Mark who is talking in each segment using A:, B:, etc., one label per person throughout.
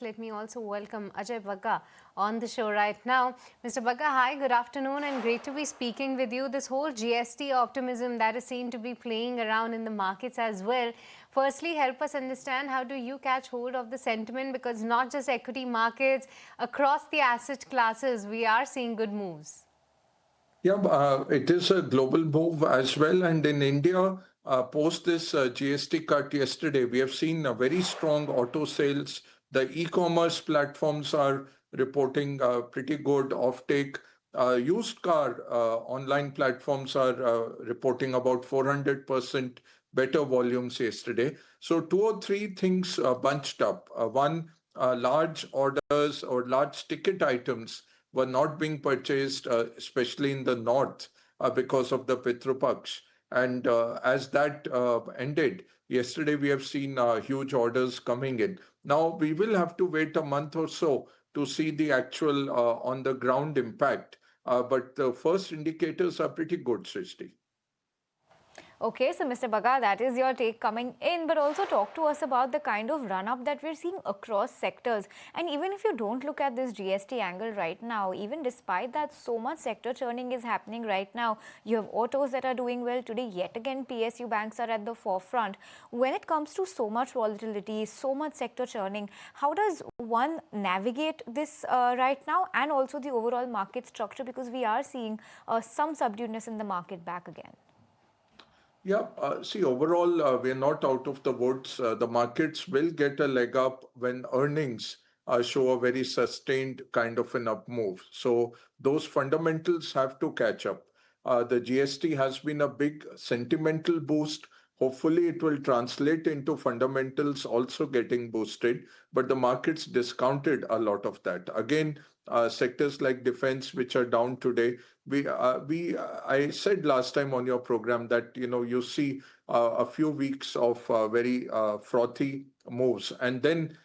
A: Let me also welcome Ajay Bagga on the show right now. Mr. Bagga, hi, good afternoon, and great to be speaking with you. This whole GST optimism that is seen to be playing around in the markets as well. Firstly, help us understand how do you catch hold of the sentiment, because not just equity markets, across the asset classes, we are seeing good moves.
B: Yeah, it is a global move as well. And in India, post this GST cut yesterday, we have seen a very strong auto sales. The e-commerce platforms are reporting pretty good offtake. Used car online platforms are reporting about 400% better volumes yesterday. So two or three things bunched up. One, large orders or large ticket items were not being purchased, especially in the north, because of the Pitru Paksh. And as that ended, yesterday we have seen huge orders coming in. Now we will have to wait a month or so to see the actual on the ground impact. But the first indicators are pretty good, Srishti.
C: Okay, so Mr. Bagga, that is your take coming in, but also talk to us about the kind of run-up that we're seeing across sectors. And even if you don't look at this GST angle right now, even despite that, so much sector churning is happening right now. You have autos that are doing well today. Yet again, PSU banks are at the forefront. When it comes to so much volatility, so much sector churning, how does one navigate this right now, and also the overall market structure, because we are seeing some subduedness in the market back again?
B: Yeah, see, overall, we're not out of the woods. The markets will get a leg up when earnings show a very sustained kind of an up move. So those fundamentals have to catch up. The GST has been a big sentimental boost. Hopefully, it will translate into fundamentals also getting boosted, but the markets discounted a lot of that. Again, sectors like defense, which are down today, I said last time on your program that you see a few weeks of very frothy moves, and then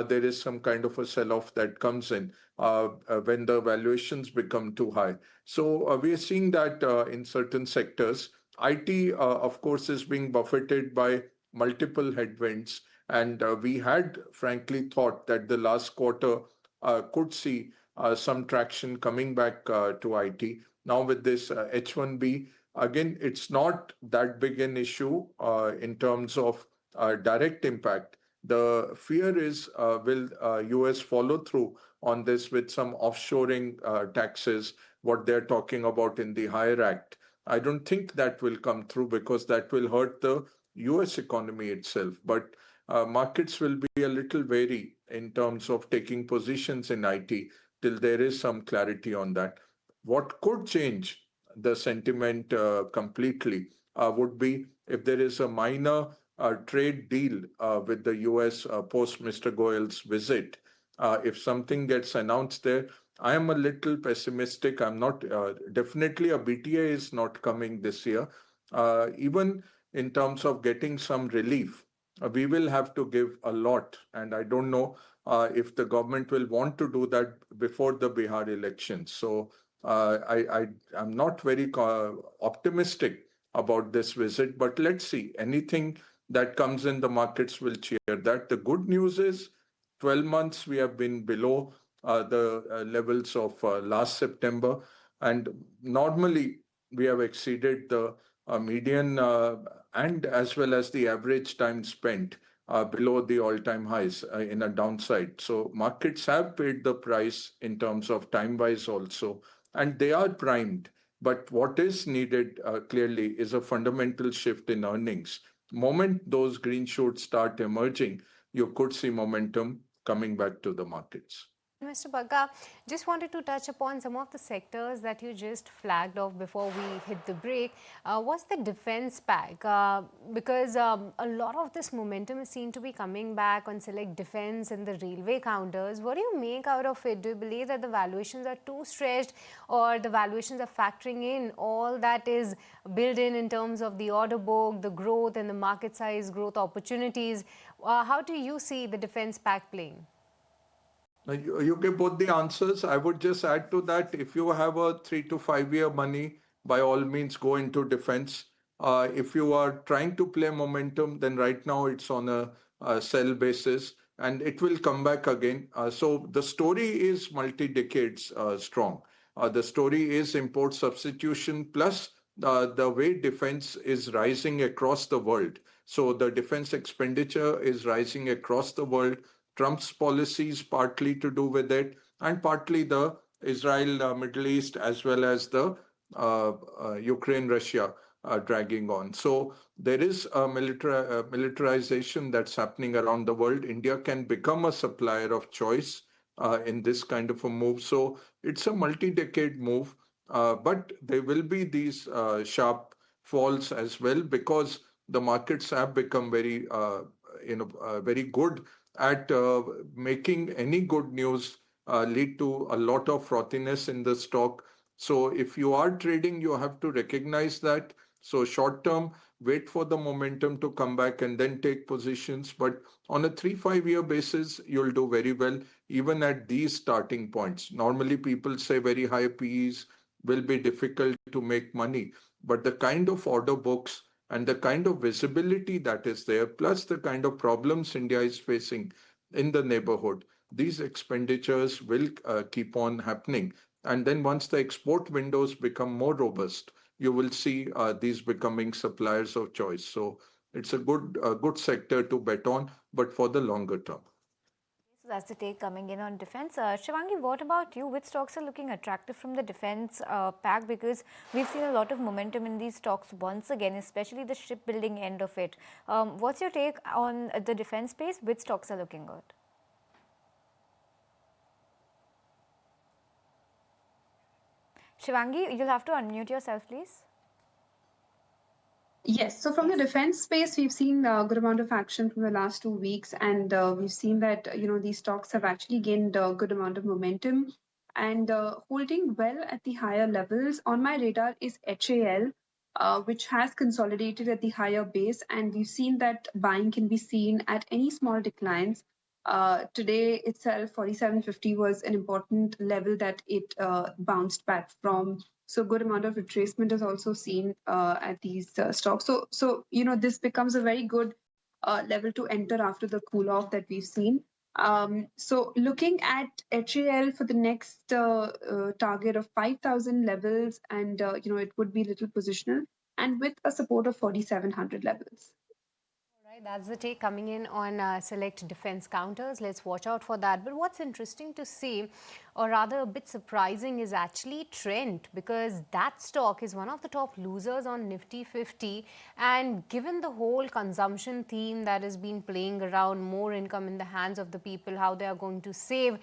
B: there is some kind of a sell-off that comes in when the valuations become too high. So we are seeing that in certain sectors. IT, of course, is being buffeted by multiple headwinds, and we had frankly thought that the last quarter could see some traction coming back to IT. Now with this H1B, again, it's not that big an issue in terms of direct impact. The fear is, will US follow through on this with some offshoring taxes, what they're talking about in the Hire Act? I don't think that will come through because that will hurt the US economy itself. But markets will be a little wary in terms of taking positions in IT till there is some clarity on that. What could change the sentiment completely would be if there is a minor trade deal with the US post Mr. Goyal's visit. If something gets announced there, I am a little pessimistic. I'm not, definitely a BTA is not coming this year. Even in terms of getting some relief, we will have to give a lot. And I don't know if the government will want to do that before the Bihar elections. So I'm not very optimistic about this visit, but let's see. Anything that comes in the markets will cheer that. The good news is 12 months we have been below the levels of last September, and normally we have exceeded the median and as well as the average time spent below the all-time highs in a downside. So markets have paid the price in terms of time-wise also, and they are primed. But what is needed clearly is a fundamental shift in earnings. Moment those green shoots start emerging, you could see momentum coming back to the markets.
A: Mr. Bagga, just wanted to touch upon some of the sectors that you just flagged off before we hit the break. What's the defense pack? Because a lot of this momentum is seen to be coming back on select defense and the railway counters. What do you make out of it? Do you believe that the valuations are too stretched, or the valuations are factoring in all that is built in terms of the order book, the growth and the market size growth opportunities? How do you see the defense pack playing?
B: You give both the answers. I would just add to that, if you have a 3 to 5 year money, by all means go into defense. If you are trying to play momentum, then right now it's on a sell basis. and it will come back again. So the story is multi-decades strong. The story is import substitution plus the way defense is rising across the world. So the defense expenditure is rising across the world. Trump's policies partly to do with it, and partly the Israel, Middle East, as well as the Ukraine, Russia dragging on. So there is a militarization that's happening around the world. India can become a supplier of choice in this kind of a move. So it's a multi-decade move, but there will be these sharp falls as well because the markets have become very good at making any good news lead to a lot of frothiness in the stock. So if you are trading, you have to recognize that. So short term, wait for the momentum to come back and then take positions. But on a 3-5 year basis, you'll do very well, even at these starting points. Normally, people say very high PEs will be difficult to make money. But the kind of order books and the kind of visibility that is there, plus the kind of problems India is facing in the neighborhood, these expenditures will keep on happening. And then once the export windows become more robust, you will see these becoming suppliers of choice. So it's a good sector to bet on, but for the longer term.
C: So that's the take coming in on defense. Shivangi, what about you? Which stocks are looking attractive from the defense pack? Because we've seen a lot of momentum in these stocks once again, especially the shipbuilding end of it. What's your take on the defense space? Which stocks are looking good? Shivangi, you'll have to unmute yourself, please.
D: Yes. So from the defense space, we've seen a good amount of action from the last 2 weeks, and we've seen that these stocks have actually gained a good amount of momentum and holding well at the higher levels. On my radar is HAL, which has consolidated at the higher base, and we've seen that buying can be seen at any small declines. Today itself, 4750 was an important level that it bounced back from. So good amount of retracement is also seen at these stocks. This becomes a very good level to enter after the cool off that we've seen. So looking at HAL for the next target of 5,000 levels, and it would be little positional, and with a support of 4,700 levels.
A: Right, that's the take coming in on select defense counters. Let's watch out for that. But what's interesting to see, or rather a bit surprising, is actually Trent, because that stock is one of the top losers on Nifty 50. And given the whole consumption theme that has been playing around, more income in the hands of the people, how they are going to save,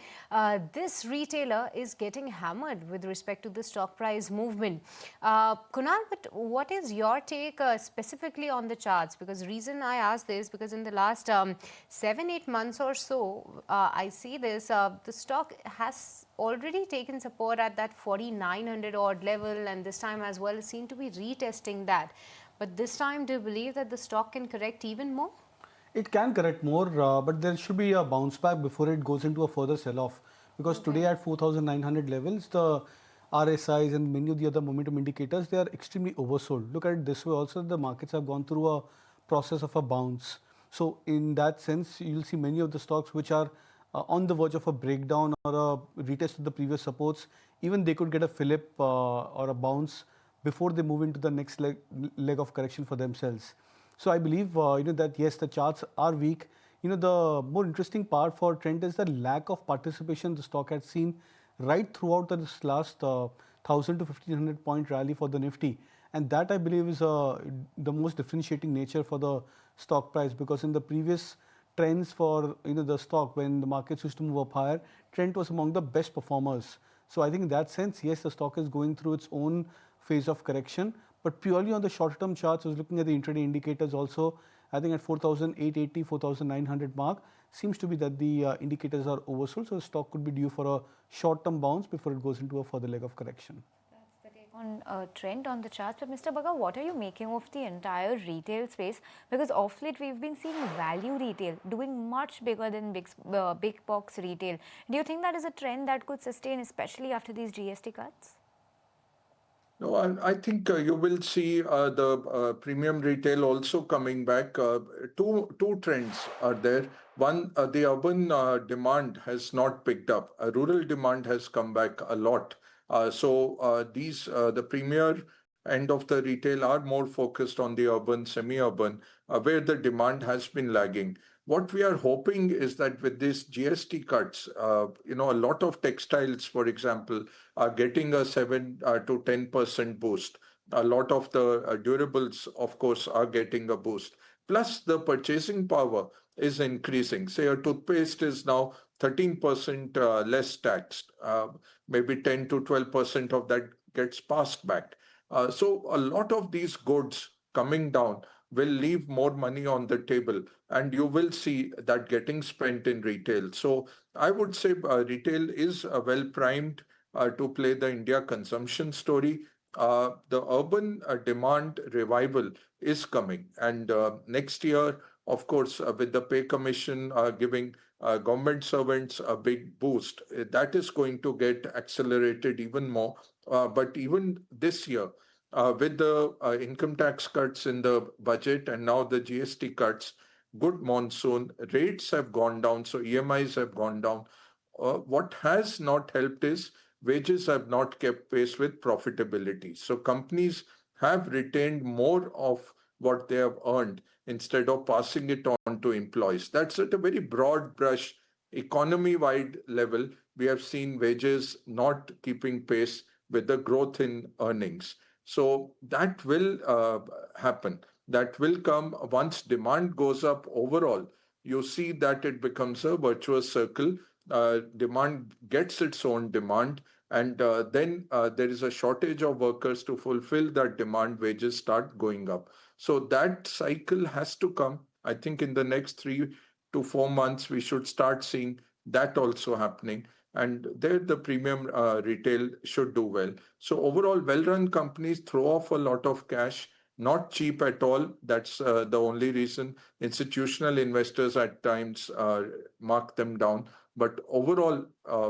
A: this retailer is getting hammered with respect to the stock price movement. Kunal, but what is your take specifically on the charts? Because reason I ask this, because in the last 7-8 months or so, I see this, the stock has already taken support at that 4,900 odd level, and this time as well seem to be retesting that. But this time, do you believe that the stock can correct even more?
E: It can correct more, but there should be a bounce back before it goes into a further sell-off. Because today at 4,900 levels, the RSIs and many of the other momentum indicators, they are extremely oversold. Look at it this way also, the markets have gone through a process of a bounce. So in that sense, you'll see many of the stocks which are on the verge of a breakdown or a retest of the previous supports, even they could get a fillip or a bounce before they move into the next leg of correction for themselves. So I believe that yes, the charts are weak. The more interesting part for Trent is the lack of participation the stock had seen right throughout this last 1,000 to 1,500 point rally for the Nifty, and that I believe is the most differentiating nature for the stock price, because in the previous trends for the stock, when the markets used to move up higher, Trent was among the best performers. So I think in that sense, yes, the stock is going through its own phase of correction, but purely on the short term charts, I was looking at the intraday indicators also. I think at 4,880, 4,900 mark seems to be that the indicators are oversold, so the stock could be due for a short term bounce before it goes into a further leg of correction.
C: That's the take on Trend on the charts. But Mr. Bagga, what are you making of the entire retail space? Because of late we've been seeing value retail doing much bigger than big box retail. Do you think that is a trend that could sustain, especially after these GST cuts?
B: No, I think you will see the premium retail also coming back. Two trends are there. One, the urban demand has not picked up. Rural demand has come back a lot. The premier end of the retail are more focused on the urban, semi-urban, where the demand has been lagging. What we are hoping is that with these GST cuts, a lot of textiles, for example, are getting a 7 to 10% boost. A lot of the durables, of course, are getting a boost. Plus, the purchasing power is increasing. Say a toothpaste is now 13% less taxed. Maybe 10 to 12% of that gets passed back. So a lot of these goods coming down will leave more money on the table, and you will see that getting spent in retail. So I would say retail is well primed to play the India consumption story. The urban demand revival is coming, and next year, of course, with the pay commission giving government servants a big boost, that is going to get accelerated even more. But even this year, with the income tax cuts in the budget and now the GST cuts, good monsoon, rates have gone down, so EMIs have gone down. What has not helped is wages have not kept pace with profitability. So companies have retained more of what they have earned instead of passing it on to employees. That's at a very broad brush, economy-wide level. We have seen wages not keeping pace with the growth in earnings. So that will happen. That will come once demand goes up overall. You see that it becomes a virtuous circle. Demand gets its own demand, and then there is a shortage of workers to fulfill that demand. Wages start going up. So that cycle has to come. I think in the next 3 to 4 months, we should start seeing that also happening. And there, the premium retail should do well. So overall, well-run companies throw off a lot of cash, not cheap at all. That's the only reason institutional investors at times mark them down. But overall,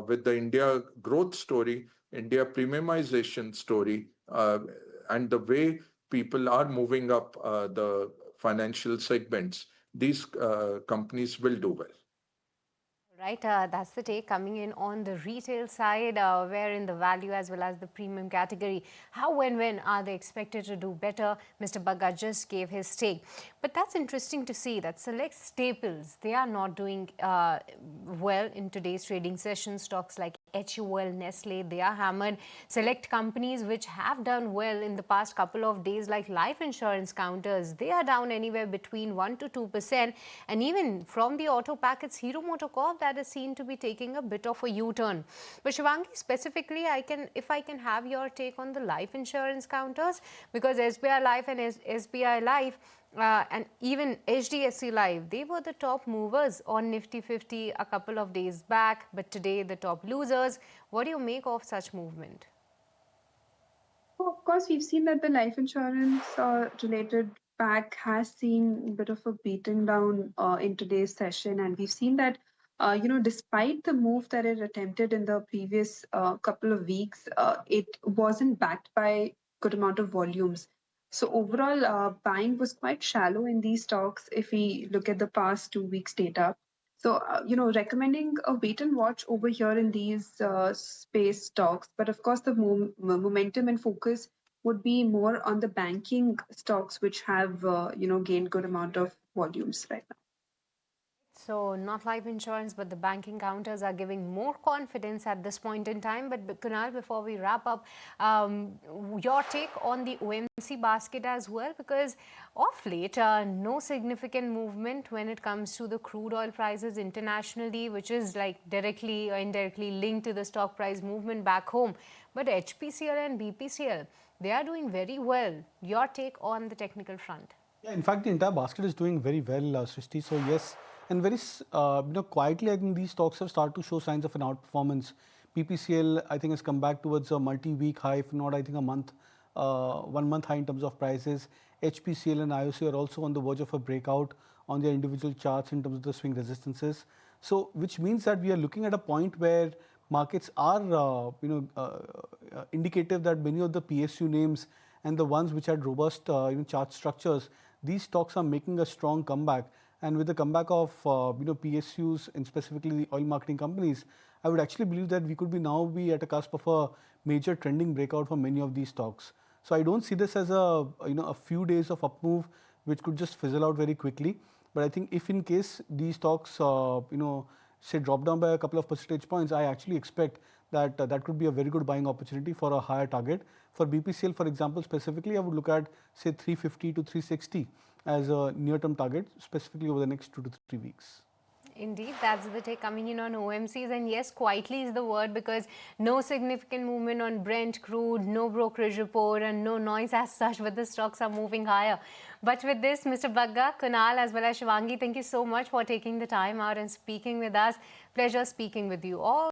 B: with the India growth story, India premiumization story, and the way people are moving up the financial segments, these companies will do well.
A: Right, that's the take coming in on the retail side, where in the value as well as the premium category. How and when are they expected to do better? Mr. Bagga just gave his take. But that's interesting to see that select staples, they are not doing well in today's trading session. Stocks like HUL, Nestle, they are hammered. Select companies which have done well in the past couple of days, like life insurance counters, they are down anywhere between 1 to 2%. And even from the auto pack, it's Hero MotoCorp that is seen to be taking a bit of a U-turn. But Shivangi, specifically, if I can have your take on the life insurance counters, because SBI Life and SBI Life and even HDFC Life, they were the top movers on Nifty 50 a couple of days back, but today the top losers. What do you make of such movement?
D: Of course, we've seen that the life insurance related pack has seen a bit of a beating down in today's session, and we've seen that despite the move that it attempted in the previous couple of weeks, it wasn't backed by good amount of volumes. So overall, buying was quite shallow in these stocks if we look at the past 2 weeks data. So, recommending a wait and watch over here in these space stocks. But of course, the momentum and focus would be more on the banking stocks, which have, gained good amount of volumes right now.
A: So not life insurance, but the banking counters are giving more confidence at this point in time. But Kunal, before we wrap up, your take on the OMC basket as well, because of late, no significant movement when it comes to the crude oil prices internationally, which is like directly or indirectly linked to the stock price movement back home. But HPCL and BPCL, they are doing very well. Your take on the technical front?
E: Yeah, in fact, the entire basket is doing very well, Srishti. So yes, and very quietly, I think these stocks have started to show signs of an outperformance. PPCL, I think, has come back towards a multi-week high, if not, I think, a month, 1 month high in terms of prices. HPCL and IOC are also on the verge of a breakout on their individual charts in terms of the swing resistances. So, which means that we are looking at a point where markets are, indicative that many of the PSU names and the ones which had robust chart structures, these stocks are making a strong comeback. And with the comeback of PSUs and specifically the oil marketing companies, I would actually believe that we could be now be at a cusp of a major trending breakout for many of these stocks. So I don't see this as a few days of up move which could just fizzle out very quickly. But I think if in case these stocks say drop down by a couple of percentage points, I actually expect that that could be a very good buying opportunity for a higher target. For BPCL, for example, specifically, I would look at say 350 to 360 as a near-term target, specifically over the next 2 to 3 weeks.
A: Indeed, that's the take coming in on OMCs, and yes, quietly is the word, because no significant movement on Brent crude, no brokerage report, and no noise as such, but the stocks are moving higher. But with this, Mr. Bagga, Kunal, as well as Shivangi, thank you so much for taking the time out and speaking with us. Pleasure speaking with you all.